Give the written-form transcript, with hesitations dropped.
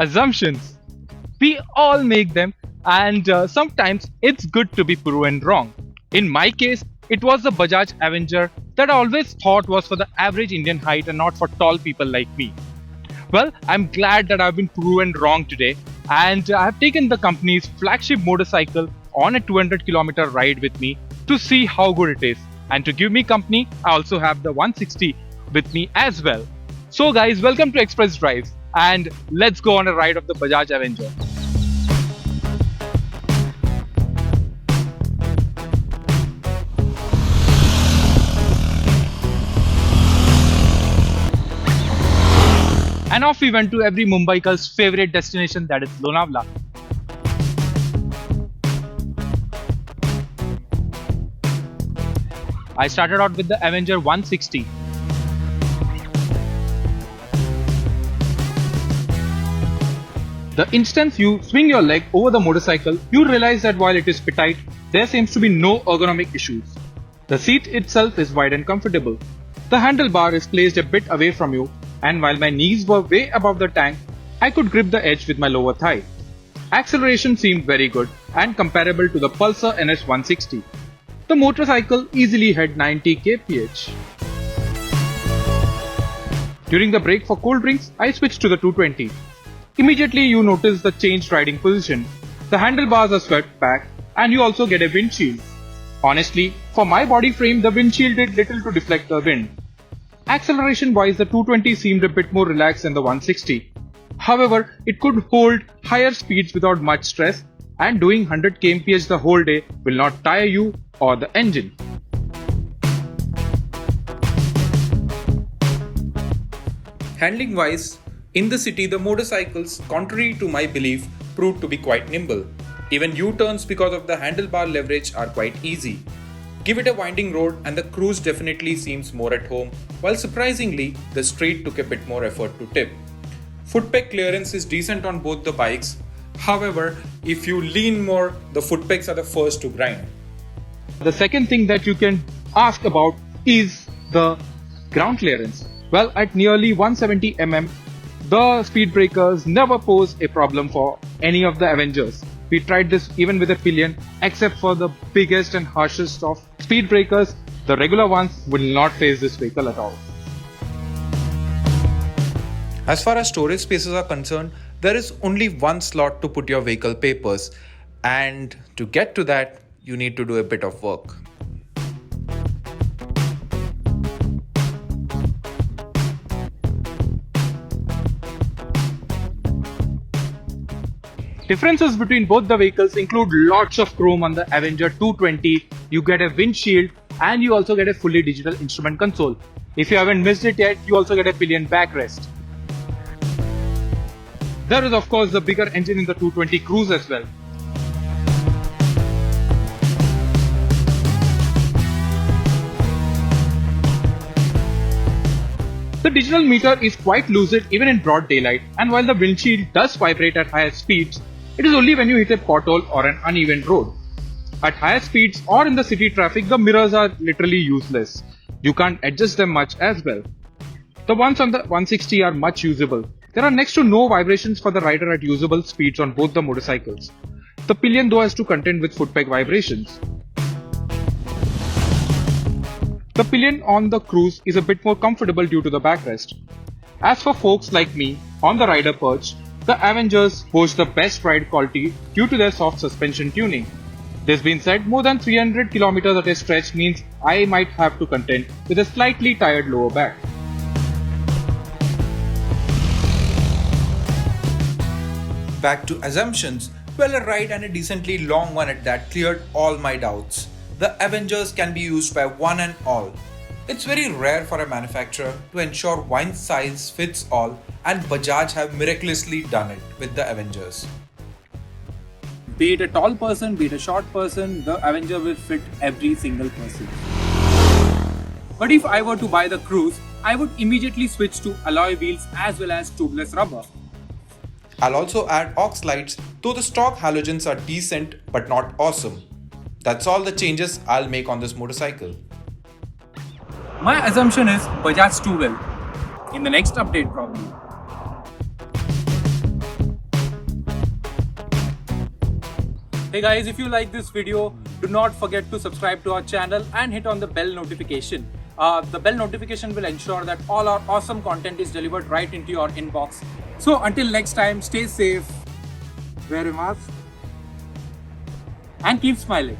Assumptions. We all make them, and sometimes it's good to be proven wrong. In my case, it was the Bajaj Avenger that I always thought was for the average Indian height and not for tall people like me. Well, I'm glad that I've been proven wrong today, and I have taken the company's flagship motorcycle on a 200-kilometer ride with me to see how good it is. And to give me company, I also have the 160 with me as well. So guys, welcome to Express Drives, and let's go on a ride of the Bajaj Avenger. And off we went to every Mumbaiker's favorite destination, that is Lonavla. I started out with the Avenger 160. The instant you swing your leg over the motorcycle, you realize that while it is petite, there seems to be no ergonomic issues. The seat itself is wide and comfortable. The handlebar is placed a bit away from you, and while my knees were way above the tank, I could grip the edge with my lower thigh. Acceleration seemed very good and comparable to the Pulsar NS 160. The motorcycle easily had 90 kph. During the break for cold drinks, I switched to the 220. Immediately you notice the changed riding position. The handlebars are swept back and you also get a windshield. Honestly, for my body frame, the windshield did little to deflect the wind. Acceleration wise, the 220 seemed a bit more relaxed than the 160. However, it could hold higher speeds without much stress, and doing 100 kmph the whole day will not tire you or the engine. Handling wise, in the city the motorcycles, contrary to my belief, proved to be quite nimble. Even U-turns because of the handlebar leverage are quite easy. Give it a winding road and the cruise definitely seems more at home, while surprisingly the street took a bit more effort to tip. Footpeg clearance is decent on both the bikes. However, if you lean more, the footpegs are the first to grind. The second thing that you can ask about is the ground clearance. Well, at nearly 170 mm, the speed breakers never pose a problem for any of the Avengers. We tried this even with a pillion, except for the biggest and harshest of speed breakers, the regular ones will not face this vehicle at all. As far as storage spaces are concerned, there is only one slot to put your vehicle papers, and to get to that, you need to do a bit of work. Differences between both the vehicles include lots of chrome on the Avenger 220, you get a windshield and you also get a fully digital instrument console. If you haven't missed it yet, you also get a pillion backrest. There is of course the bigger engine in the 220 Cruise as well. The digital meter is quite lucid even in broad daylight, and while the windshield does vibrate at higher speeds, it is only when you hit a pothole or an uneven road. At higher speeds or in the city traffic, the mirrors are literally useless. You can't adjust them much as well. The ones on the 160 are much usable. There are next to no vibrations for the rider at usable speeds on both the motorcycles. The pillion though has to contend with footpeg vibrations. The pillion on the Cruise is a bit more comfortable due to the backrest. As for folks like me, on the rider perch, the Avengers boast the best ride quality due to their soft suspension tuning. This being said, more than 300 km at a stretch means I might have to contend with a slightly tired lower back. Back to assumptions. Well, a ride and a decently long one at that cleared all my doubts. The Avengers can be used by one and all. It's very rare for a manufacturer to ensure one size fits all, and Bajaj have miraculously done it with the Avengers. Be it a tall person, be it a short person, the Avenger will fit every single person. But if I were to buy the Cruise, I would immediately switch to alloy wheels as well as tubeless rubber. I'll also add aux lights, though the stock halogens are decent but not awesome. That's all the changes I'll make on this motorcycle. My assumption is Bajaj too well. In the next update probably. Hey guys, if you like this video, do not forget to subscribe to our channel and hit on the bell notification. The bell notification will ensure that all our awesome content is delivered right into your inbox. So until next time, stay safe, wear a mask and keep smiling.